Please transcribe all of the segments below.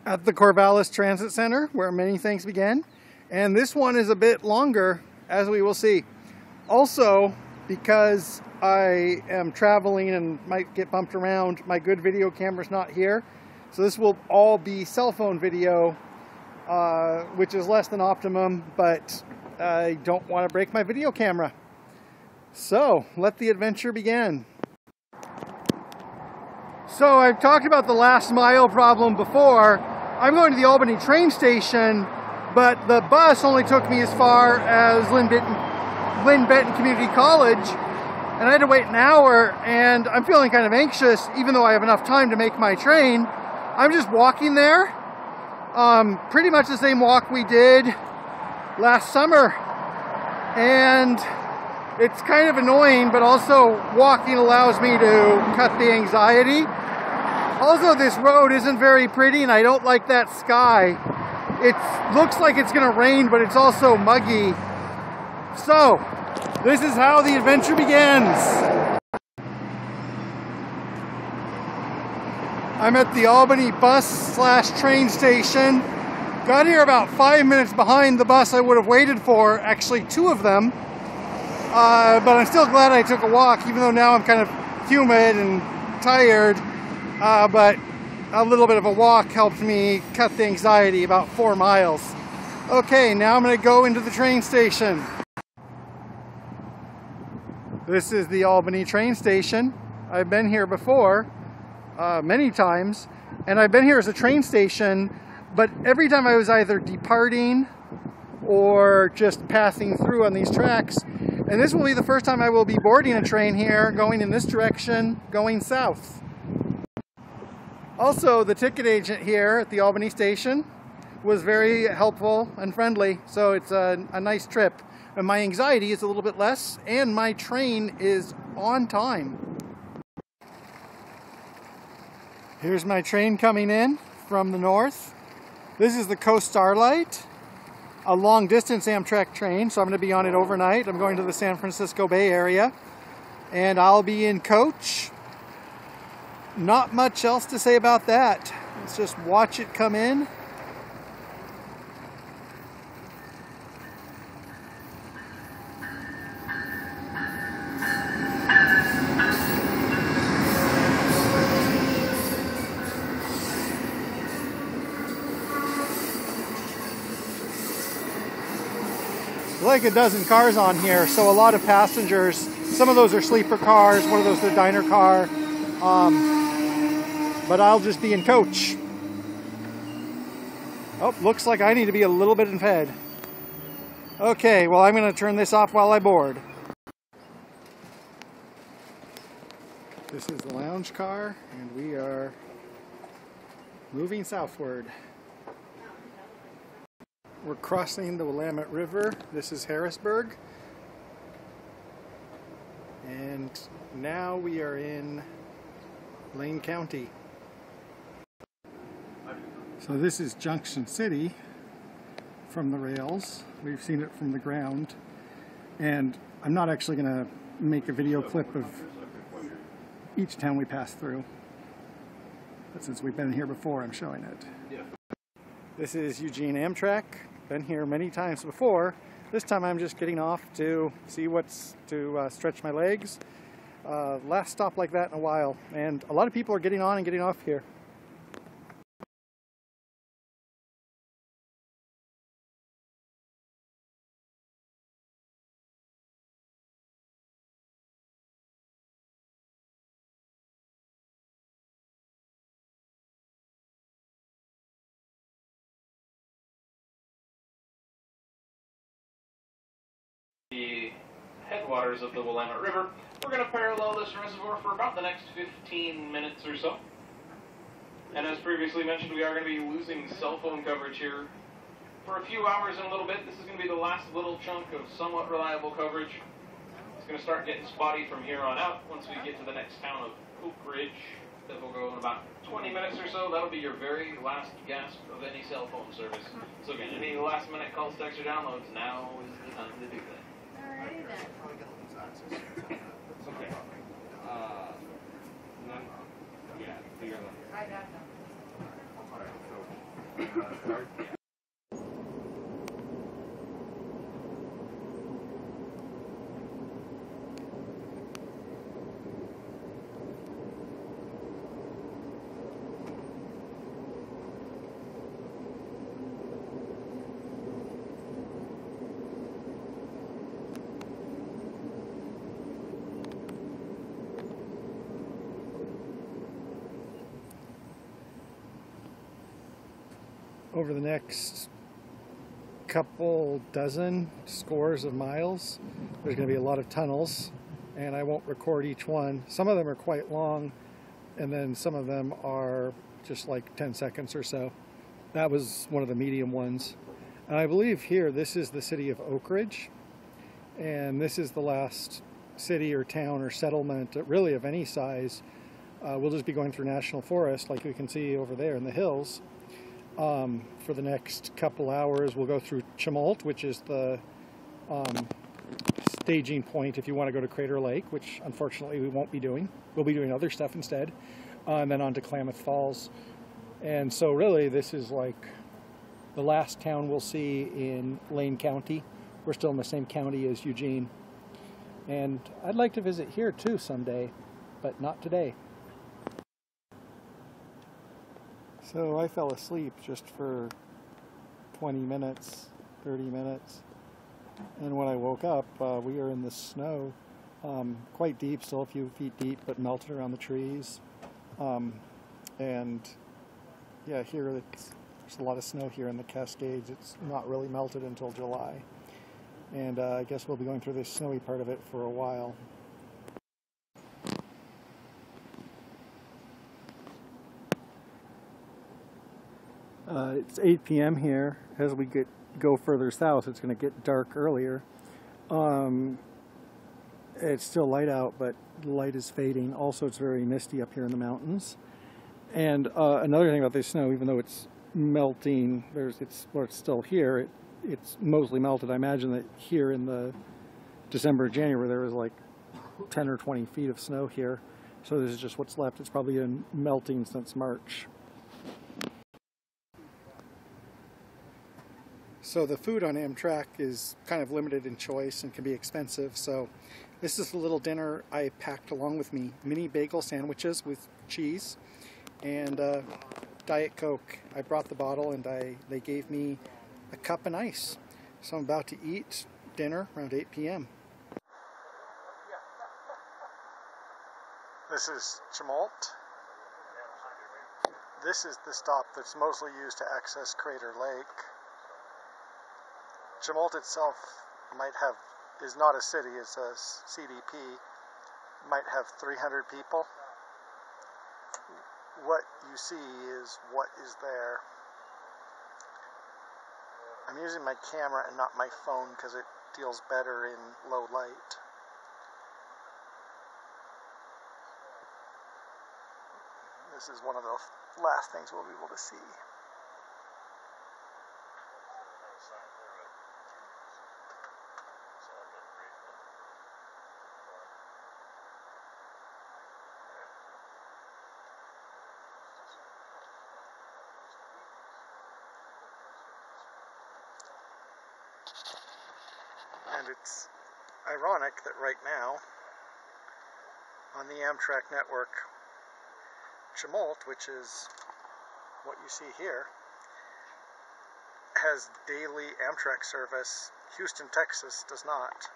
at the Corvallis Transit Center, where many things began. And this one is a bit longer, as we will see. Also, because I am traveling and might get bumped around, my good video camera's not here. So this will all be cell phone video, which is less than optimum, but I don't want to break my video camera. So, let the adventure begin. So, I've talked about the last mile problem before. I'm going to the Albany train station, but the bus only took me as far as Lynn Benton Community College, and I had to wait an hour, and I'm feeling kind of anxious, even though I have enough time to make my train. I'm just walking there, pretty much the same walk we did last summer, and it's kind of annoying, but also walking allows me to cut the anxiety. Also, this road isn't very pretty, and I don't like that sky. It looks like it's going to rain, but it's also muggy. So, this is how the adventure begins. I'm at the Albany bus/train station. Got here about 5 minutes behind the bus I would have waited for, actually 2 of them. But I'm still glad I took a walk, even though now I'm kind of humid and tired. But a little bit of a walk helped me cut the anxiety, about 4 miles. Okay, now I'm going to go into the train station. This is the Albany train station. I've been here before, many times, and I've been here as a train station, but every time I was either departing or just passing through on these tracks. And this will be the first time I will be boarding a train here, going in this direction, going south. Also, the ticket agent here at the Albany station was very helpful and friendly, so it's a nice trip. And my anxiety is a little bit less, and my train is on time. Here's my train coming in from the north. This is the Coast Starlight, a long distance Amtrak train, so I'm going to be on it overnight. I'm going to the San Francisco Bay Area, and I'll be in coach. Not much else to say about that. Let's just watch it come in. Like a dozen cars on here, so a lot of passengers. Some of those are sleeper cars, one of those is a diner car. But I'll just be in coach. Oh, looks like I need to be a little bit fed. Okay, well, I'm going to turn this off while I board. This is the lounge car, and we are moving southward. We're crossing the Willamette River. This is Harrisburg. And now we are in Lane County. So this is Junction City from the rails. We've seen it from the ground. And I'm not actually going to make a video clip of each town we pass through. But since we've been here before, I'm showing it. This is Eugene Amtrak. Been here many times before. This time I'm just getting off to see what's to stretch my legs. Last stop like that in a while, and a lot of people are getting on and getting off here. The headwaters of the Willamette River. We're going to parallel this reservoir for about the next 15 minutes or so. And as previously mentioned, we are going to be losing cell phone coverage here for a few hours in a little bit. This is going to be the last little chunk of somewhat reliable coverage. It's going to start getting spotty from here on out once we get to the next town of Oak Ridge. That will go in about 20 minutes or so. That'll be your very last gasp of any cell phone service. So again, any last minute calls, texts, or downloads, now is the time to do that. Alrighty then. Okay. None? Yeah, figure it out. I got them. Alright, so Over the next couple dozen scores of miles, there's going to be a lot of tunnels, and I won't record each one. Some of them are quite long, and then some of them are just like 10 seconds or so. That was one of the medium ones. And I believe here, this is the city of Oak Ridge, and this is the last city or town or settlement, really of any size. We'll just be going through national forest, like we can see over there in the hills. For the next couple hours, we'll go through Tumult, which is the staging point if you want to go to Crater Lake, which unfortunately we won't be doing. We'll be doing other stuff instead, and then on to Klamath Falls. And so really this is like the last town we'll see in Lane County. We're still in the same county as Eugene. And I'd like to visit here too someday, but not today. So I fell asleep just for 20 minutes, 30 minutes, and when I woke up, we are in the snow, quite deep, still a few feet deep, but melted around the trees. And yeah, here there's a lot of snow here in the Cascades. It's not really melted until July. And I guess we'll be going through this snowy part of it for a while. It's 8 p.m. here. As we go further south, it's going to get dark earlier. It's still light out, but the light is fading. Also, it's very misty up here in the mountains. And another thing about this snow, even though it's melting, it's still here. It's mostly melted. I imagine that here in the December, January, there was like 10 or 20 feet of snow here. So this is just what's left. It's probably been melting since March. So the food on Amtrak is kind of limited in choice and can be expensive. So this is the little dinner I packed along with me. Mini bagel sandwiches with cheese and Diet Coke. I brought the bottle and they gave me a cup and ice. So I'm about to eat dinner around 8 p.m. This is Tumult. This is the stop that's mostly used to access Crater Lake. Tumult itself is not a city, it's a CDP, might have 300 people. What you see is what is there. I'm using my camera and not my phone because it deals better in low light. This is one of the last things we'll be able to see. And it's ironic that right now, on the Amtrak network, Tumult, which is what you see here, has daily Amtrak service. Houston, Texas does not.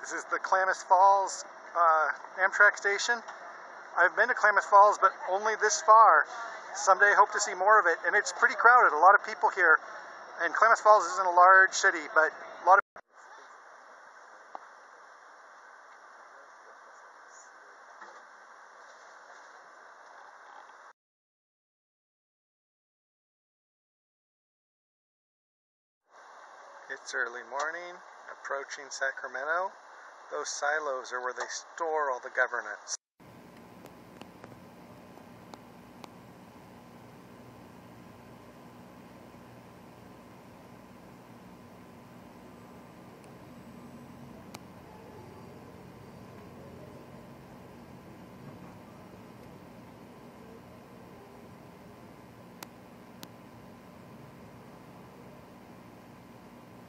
This is the Klamath Falls Amtrak station. I've been to Klamath Falls, but only this far. Someday I hope to see more of it, and it's pretty crowded. A lot of people here, and Klamath Falls isn't a large city, but a lot of It's early morning, approaching Sacramento. Those silos are where they store all the governance.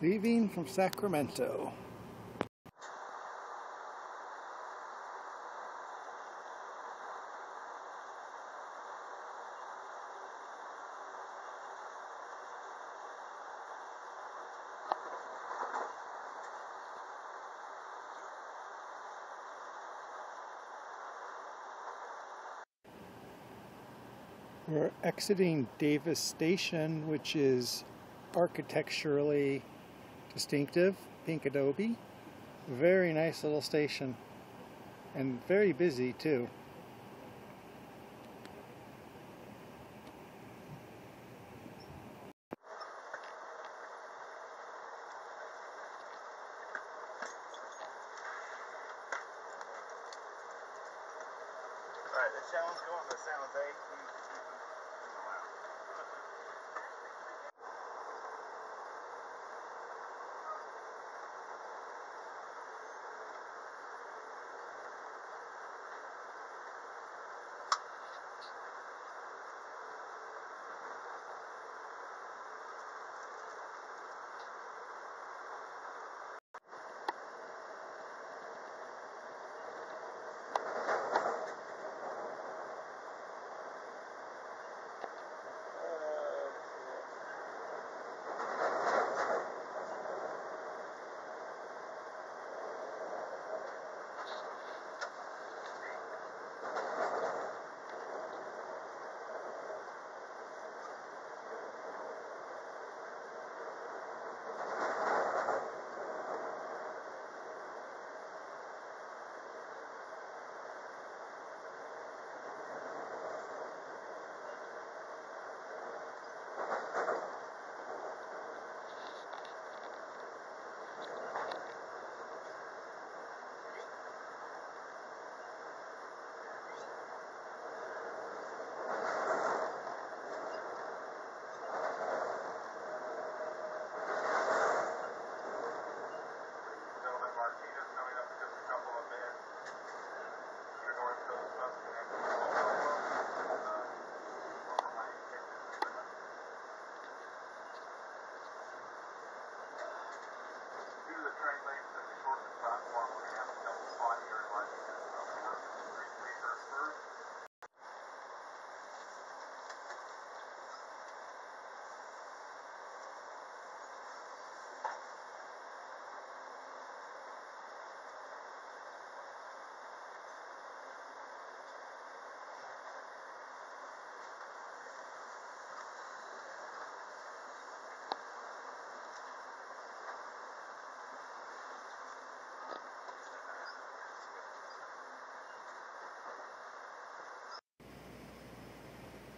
Leaving from Sacramento. We're exiting Davis Station, which is architecturally distinctive, pink adobe. Very nice little station, and very busy too. Alright, the challenge going to San Jose.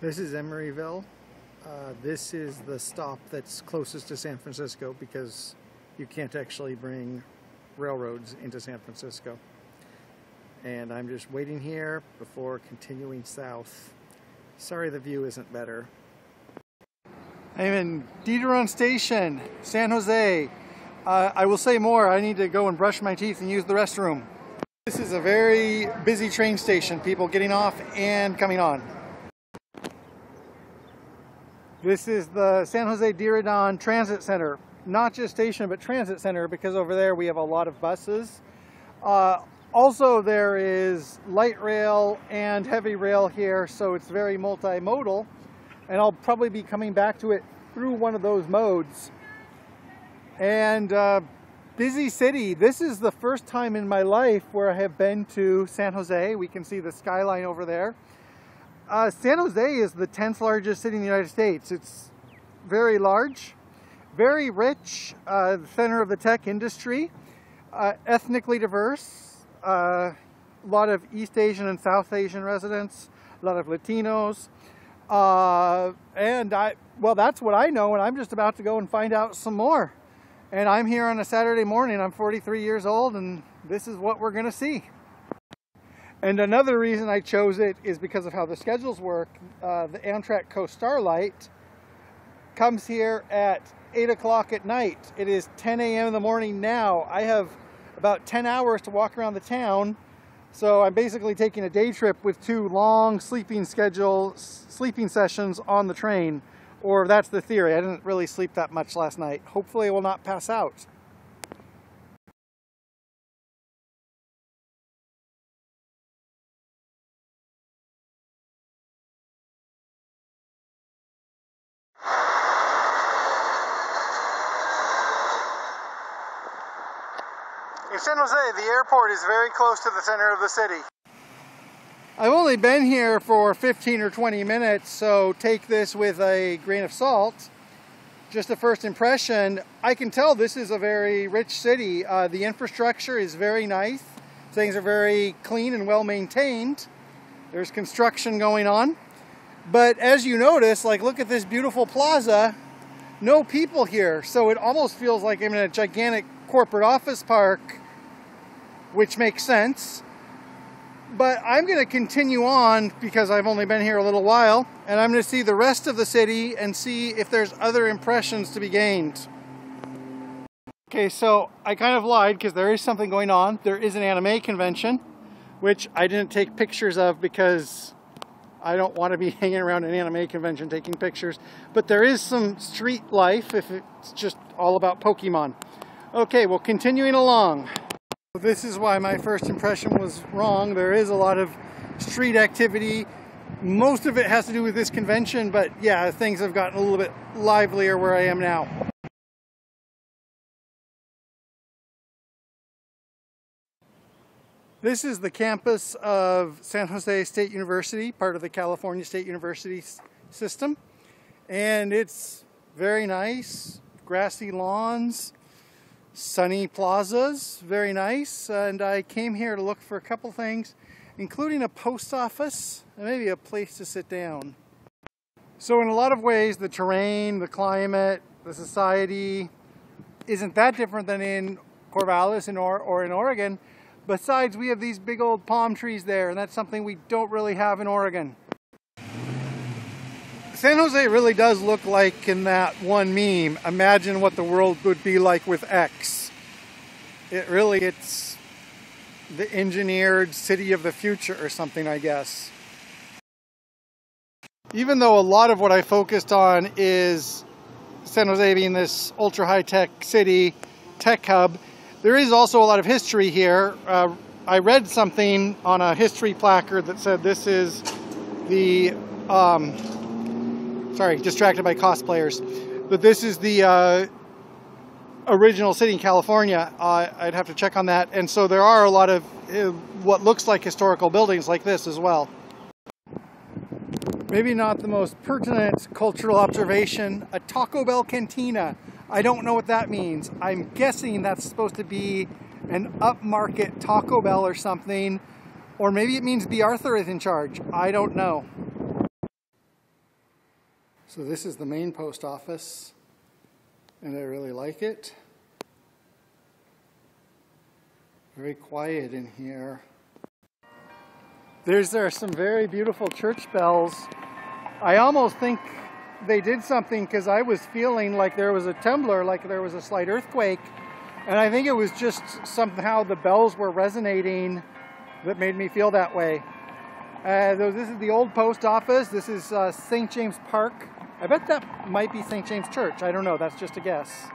This is Emeryville. This is the stop that's closest to San Francisco because you can't actually bring railroads into San Francisco. And I'm just waiting here before continuing south. Sorry the view isn't better. I'm in Diderot Station, San Jose. I will say more. I need to go and brush my teeth and use the restroom. This is a very busy train station, people getting off and coming on. This is the San Jose Diridon Transit Center. Not just station, but transit center, because over there we have a lot of buses. Also there is light rail and heavy rail here, so it's very multimodal. And I'll probably be coming back to it through one of those modes. And busy city. This is the first time in my life where I have been to San Jose. We can see the skyline over there. San Jose is the 10th largest city in the United States. It's very large, very rich, center of the tech industry, ethnically diverse, a lot of East Asian and South Asian residents, a lot of Latinos, well, that's what I know, and I'm just about to go and find out some more. And I'm here on a Saturday morning. I'm 43 years old, and this is what we're going to see. And another reason I chose it is because of how the schedules work. The Amtrak Coast Starlight comes here at 8 o'clock at night. It is 10 a.m. in the morning now. I have about 10 hours to walk around the town. So I'm basically taking a day trip with 2 long sleeping sessions on the train. Or that's the theory. I didn't really sleep that much last night. Hopefully I will not pass out. In San Jose, the airport is very close to the center of the city. I've only been here for 15 or 20 minutes, so take this with a grain of salt. Just a first impression, I can tell this is a very rich city. The infrastructure is very nice. Things are very clean and well maintained. There's construction going on. But as you notice, like, look at this beautiful plaza. No people here, so it almost feels like I'm in a gigantic corporate office park, which makes sense. But I'm going to continue on because I've only been here a little while, and I'm going to see the rest of the city and see if there's other impressions to be gained. Okay, so I kind of lied because there is something going on. There is an anime convention, which I didn't take pictures of because I don't want to be hanging around an anime convention taking pictures. But there is some street life if it's just all about Pokemon. Okay, well, continuing along. This is why my first impression was wrong. There is a lot of street activity. Most of it has to do with this convention, but yeah, things have gotten a little bit livelier where I am now. This is the campus of San Jose State University, part of the California State University system. And it's very nice, grassy lawns, sunny plazas, very nice. And I came here to look for a couple things, including a post office and maybe a place to sit down. So in a lot of ways, the terrain, the climate, the society isn't that different than in Corvallis or in Oregon. Besides, we have these big old palm trees there, and that's something we don't really have in Oregon. San Jose really does look like in that one meme, imagine what the world would be like with X. It's the engineered city of the future or something, I guess. Even though a lot of what I focused on is San Jose being this ultra high-tech city, tech hub, there is also a lot of history here. I read something on a history placard that said this is the sorry, distracted by cosplayers. But this is the original city in California. I'd have to check on that. And so there are a lot of what looks like historical buildings like this as well. Maybe not the most pertinent cultural observation, a Taco Bell cantina. I don't know what that means. I'm guessing that's supposed to be an upmarket Taco Bell or something. Or maybe it means B. Arthur is in charge. I don't know. So this is the main post office, and I really like it. Very quiet in here. There are some very beautiful church bells. I almost think they did something because I was feeling like there was a tremor, like there was a slight earthquake, and I think it was just somehow the bells were resonating that made me feel that way. This is the old post office. This is St. James Park. I bet that might be St. James Church. I don't know. That's just a guess.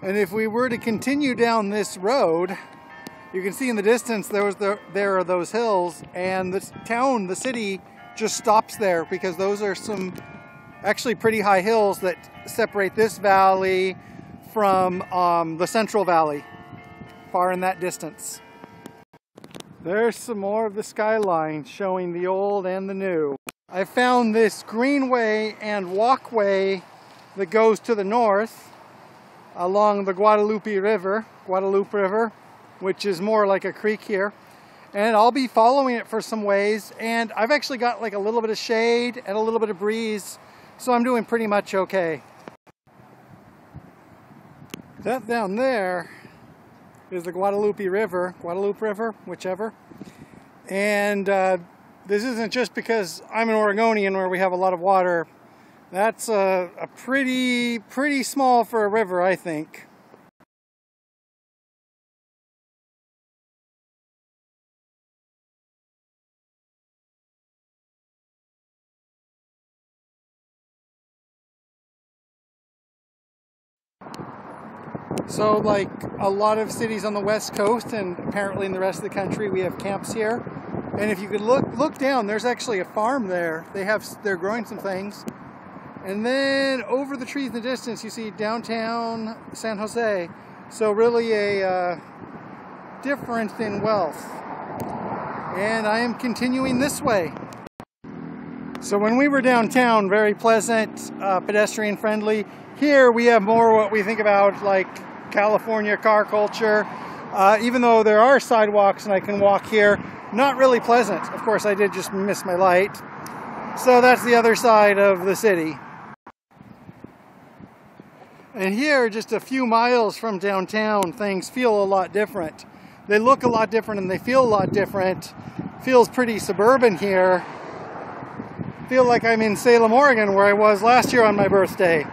And if we were to continue down this road, you can see in the distance there are those hills, and the town, the city, just stops there because those are some actually pretty high hills that separate this valley from the Central Valley, far in that distance. There's some more of the skyline showing the old and the new. I found this greenway and walkway that goes to the north along the Guadalupe River, which is more like a creek here. And I'll be following it for some ways, and I've actually got like a little bit of shade and a little bit of breeze, so I'm doing pretty much okay. That down there is the Guadalupe River, whichever. And this isn't just because I'm an Oregonian where we have a lot of water. That's a pretty small for a river, I think. So like a lot of cities on the West Coast and apparently in the rest of the country, we have camps here. And if you could look down, there's actually a farm there. They're growing some things. And then over the trees in the distance, you see downtown San Jose. So really a difference in wealth. And I am continuing this way. So when we were downtown, very pleasant, pedestrian friendly. Here we have more what we think about like California car culture. Even though there are sidewalks and I can walk here, not really pleasant. Of course, I did just miss my light. So that's the other side of the city. And here, just a few miles from downtown, things feel a lot different. They look a lot different and they feel a lot different. Feels pretty suburban here. Feel like I'm in Salem, Oregon, where I was last year on my birthday.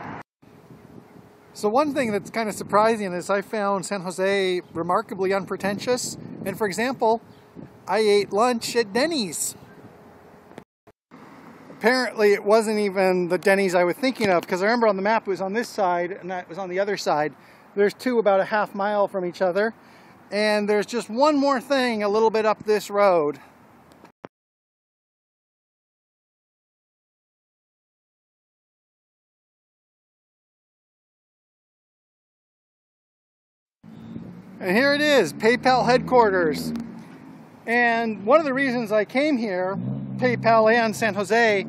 So one thing that's kind of surprising is I found San Jose remarkably unpretentious. And for example, I ate lunch at Denny's. Apparently it wasn't even the Denny's I was thinking of, because I remember on the map it was on this side and that was on the other side. There's two about a half mile from each other. And there's just one more thing a little bit up this road. And here it is, PayPal headquarters. And one of the reasons I came here, PayPal and San Jose,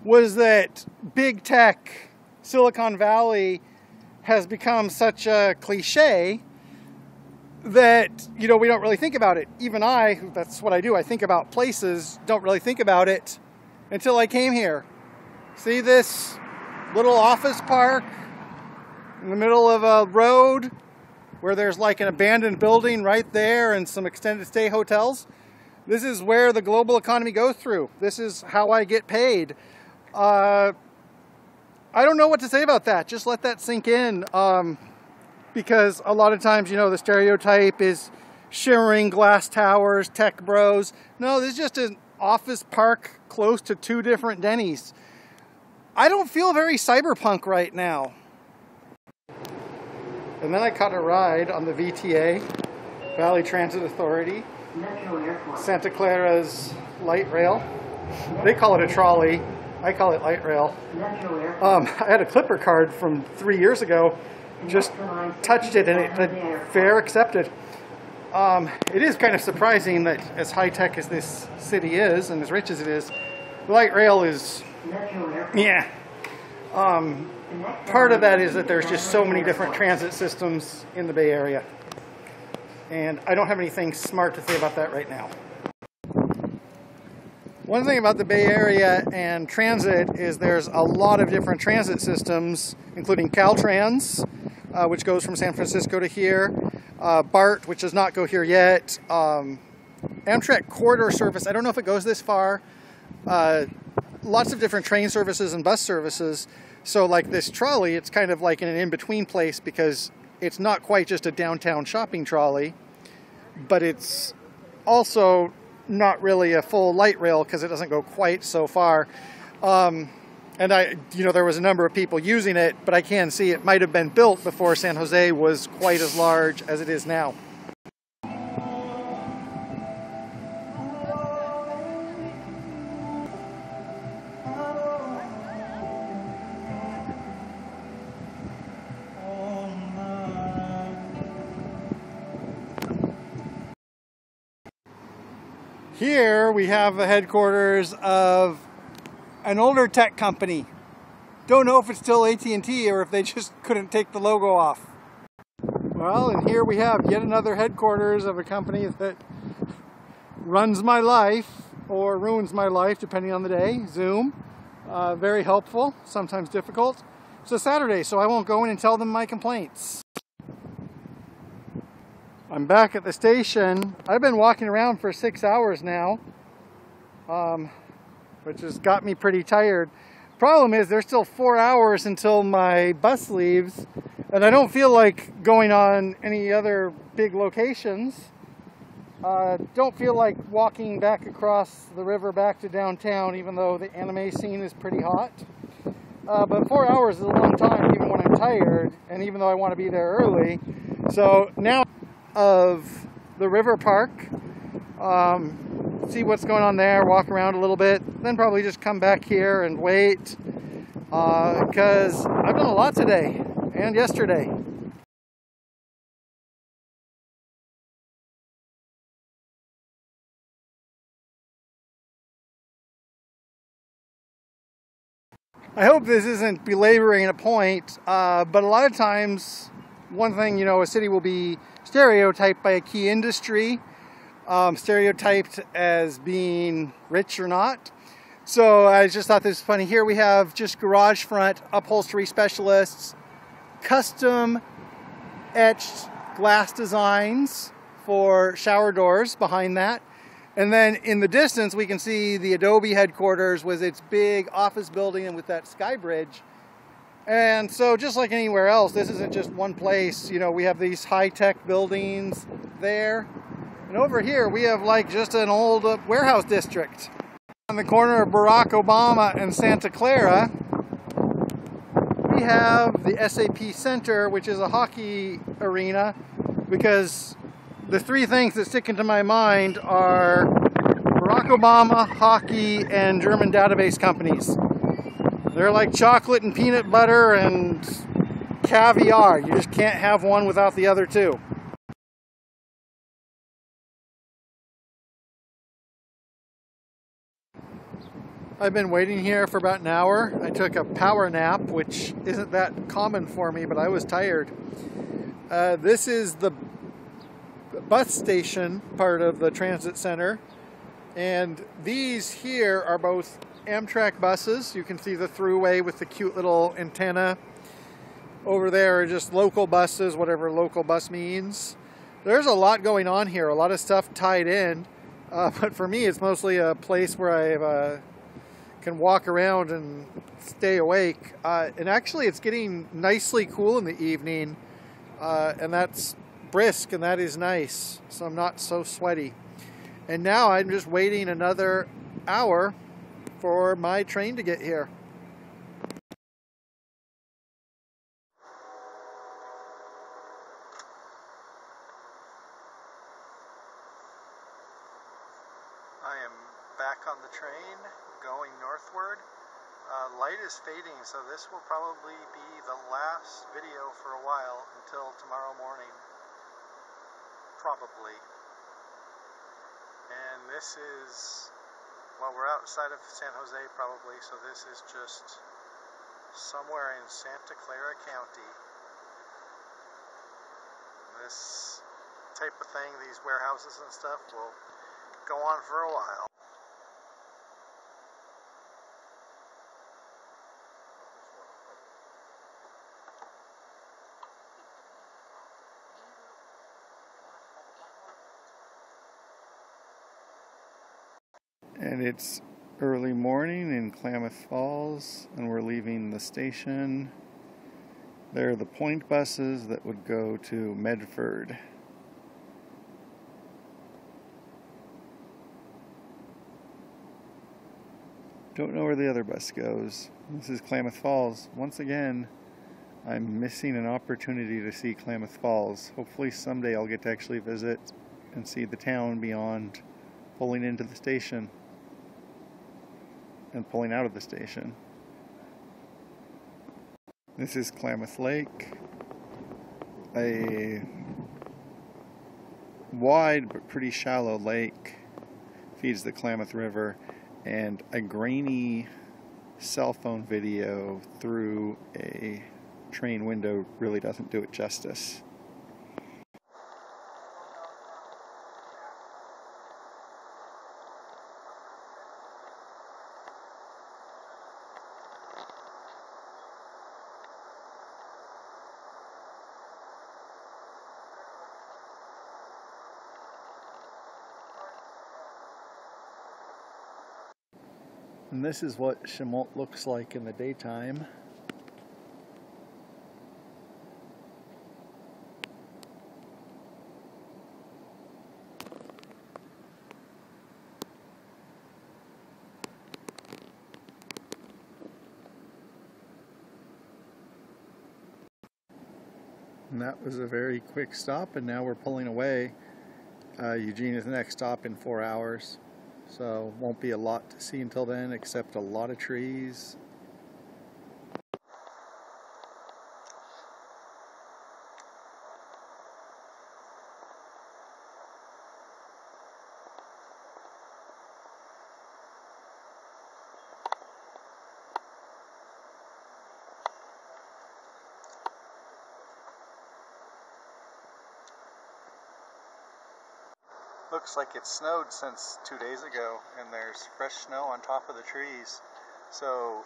was that big tech, Silicon Valley, has become such a cliche that, you know, we don't really think about it. Even I, that's what I do, I think about places, don't really think about it until I came here. See this little office park in the middle of a road where there's like an abandoned building right there and some extended stay hotels? This is where the global economy goes through. This is how I get paid. I don't know what to say about that. Just let that sink in. Because a lot of times, you know, the stereotype is shimmering glass towers, tech bros. No, this is just an office park close to two different Denny's. I don't feel very cyberpunk right now. And then I caught a ride on the VTA, Valley Transit Authority, Santa Clara's light rail. They call it a trolley. I call it light rail. I had a Clipper card from 3 years ago. Just touched it and it said fare accepted. It is kind of surprising that as high-tech as this city is and as rich as it is, the light rail is, yeah. Part of that is that there's just so many different transit systems in the Bay Area. And I don't have anything smart to say about that right now. One thing about the Bay Area and transit is there's a lot of different transit systems, including Caltrans, which goes from San Francisco to here, BART, which does not go here yet, Amtrak Corridor Service, I don't know if it goes this far, lots of different train services and bus services. So like this trolley, it's kind of like in an in-between place because it's not quite just a downtown shopping trolley, but it's also not really a full light rail because it doesn't go quite so far. And there was a number of people using it, but I can see it might have been built before San Jose was quite as large as it is now. Here we have the headquarters of an older tech company. Don't know if it's still AT&T or if they just couldn't take the logo off. Well, and here we have yet another headquarters of a company that runs my life or ruins my life depending on the day, Zoom. Very helpful, sometimes difficult. It's a Saturday, so I won't go in and tell them my complaints. I'm back at the station. I've been walking around for 6 hours now, which has got me pretty tired. Problem is there's still 4 hours until my bus leaves, and I don't feel like going on any other big locations. Don't feel like walking back across the river back to downtown, even though the anime scene is pretty hot. But 4 hours is a long time even when I'm tired, and even though I want to be there early. So now of the river park, see what's going on there, walk around a little bit, then probably just come back here and wait, because I've done a lot today and yesterday. I hope this isn't belaboring a point, but a lot of times, one thing, you know, a city will be stereotyped by a key industry, stereotyped as being rich or not. So I just thought this was funny. Here we have just garage front upholstery specialists, custom etched glass designs for shower doors behind that. And then in the distance, we can see the Adobe headquarters with its big office building and with that sky bridge. And so just like anywhere else, this isn't just one place. You know, we have these high-tech buildings there. And over here, we have like just an old warehouse district. On the corner of Barack Obama and Santa Clara, we have the SAP Center, which is a hockey arena, because the three things that stick into my mind are Barack Obama, hockey, and German database companies. They're like chocolate and peanut butter and caviar. You just can't have one without the other two. I've been waiting here for about an hour. I took a power nap, which isn't that common for me, but I was tired. This is the bus station part of the transit center, and these here are both Amtrak buses. You can see the throughway with the cute little antenna. Over there are just local buses, whatever local bus means. There's a lot going on here, a lot of stuff tied in, but for me it's mostly a place where I can walk around and stay awake. And actually it's getting nicely cool in the evening, and that's brisk, and that is nice, so I'm not so sweaty. And now I'm just waiting another hour for my train to get here. I am back on the train going northward. Light is fading, so this will probably be the last video for a while until tomorrow morning. Probably. And this is, well, we're outside of San Jose probably, so this is just somewhere in Santa Clara County. This type of thing, these warehouses and stuff, will go on for a while. And it's early morning in Klamath Falls, and we're leaving the station. They're the point buses that would go to Medford. Don't know where the other bus goes. This is Klamath Falls. Once again, I'm missing an opportunity to see Klamath Falls. Hopefully someday I'll get to actually visit and see the town beyond pulling into the station and pulling out of the station. This is Klamath Lake, a wide but pretty shallow lake, feeds the Klamath River, and a grainy cell phone video through a train window really doesn't do it justice. And this is what Chemont looks like in the daytime. And that was a very quick stop, and now we're pulling away. Eugene is the next stop in 4 hours, so won't be a lot to see until then, except a lot of trees. Looks like it snowed since 2 days ago, and there's fresh snow on top of the trees. So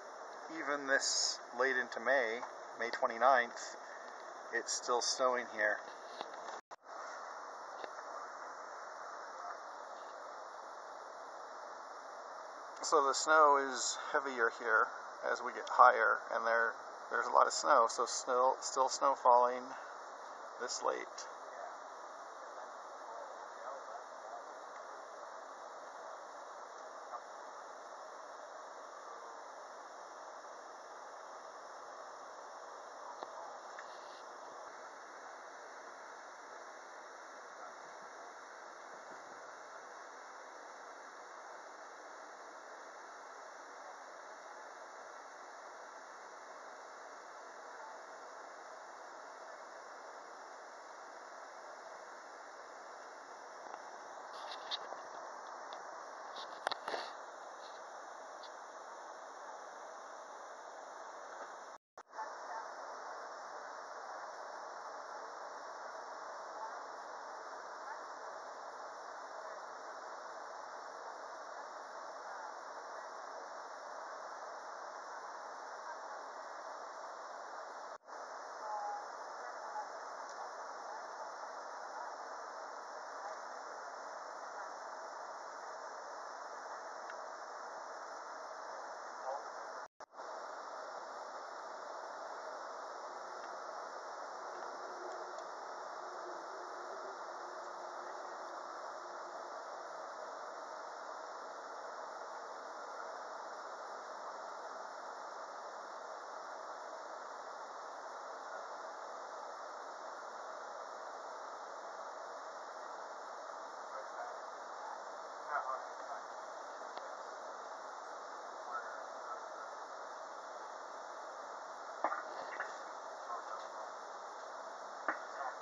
even this late into May 29th, it's still snowing here. So the snow is heavier here as we get higher, and there's a lot of snow, so still snow falling this late.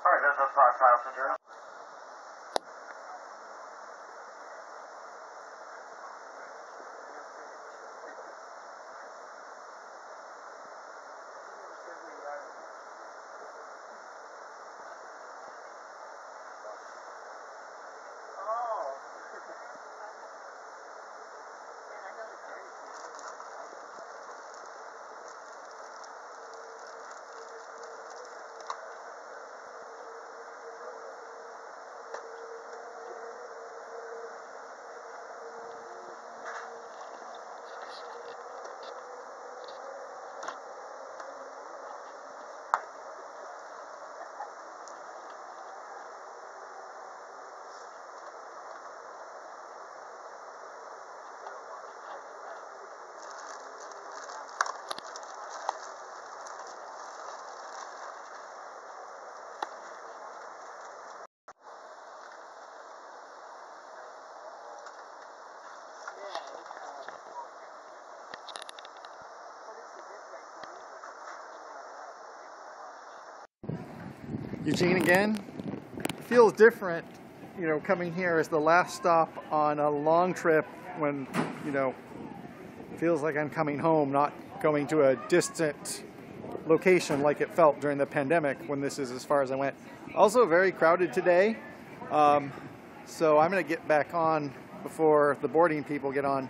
Alright, that's a file from journal. Eugene again. Feels different, you know, coming here as the last stop on a long trip when, you know, feels like I'm coming home, not going to a distant location like it felt during the pandemic when this is as far as I went. Also very crowded today, so I'm going to get back on before the boarding people get on.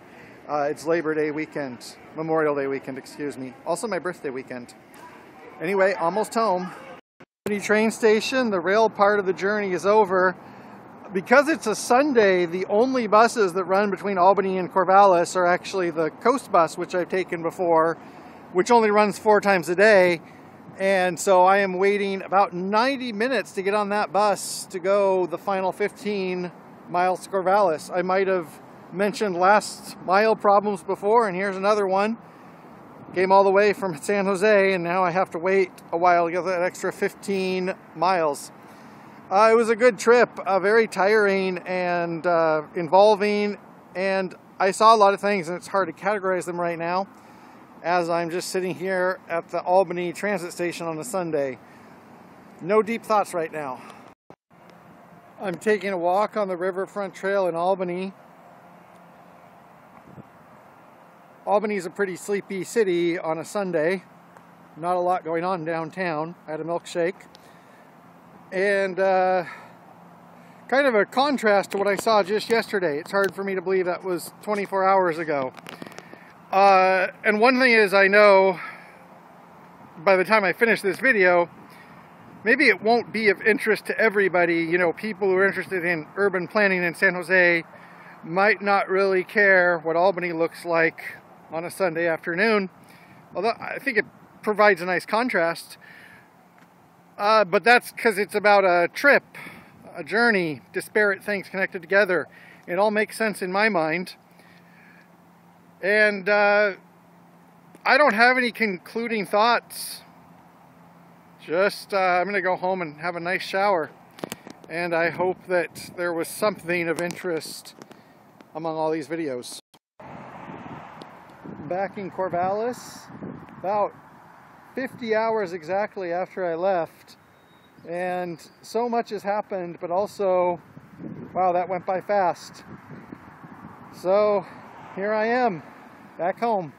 It's Labor Day weekend, Memorial Day weekend, excuse me. Also my birthday weekend. Anyway, almost home. Train station, the rail part of the journey is over. Because it's a Sunday, the only buses that run between Albany and Corvallis are actually the Coast Bus, which I've taken before, which only runs 4 times a day. And so I am waiting about 90 minutes to get on that bus to go the final 15 miles to Corvallis. I might have mentioned last mile problems before, and here's another one. Came all the way from San Jose, and now I have to wait a while to get that extra 15 miles. It was a good trip, very tiring and involving, and I saw a lot of things, and it's hard to categorize them right now as I'm just sitting here at the Albany transit station on a Sunday. No deep thoughts right now. I'm taking a walk on the Riverfront Trail in Albany. Albany's a pretty sleepy city on a Sunday. Not a lot going on downtown. I had a milkshake. And kind of a contrast to what I saw just yesterday. It's hard for me to believe that was 24 hours ago. And one thing is, I know by the time I finish this video, maybe it won't be of interest to everybody. You know, people who are interested in urban planning in San Jose might not really care what Albany looks like on a Sunday afternoon, although I think it provides a nice contrast. But that's because it's about a trip, a journey, disparate things connected together. It all makes sense in my mind. And I don't have any concluding thoughts. Just I'm going to go home and have a nice shower. And I hope that there was something of interest among all these videos. Back in Corvallis, about 50 hours exactly after I left. And so much has happened, but also, wow, that went by fast. So here I am, back home.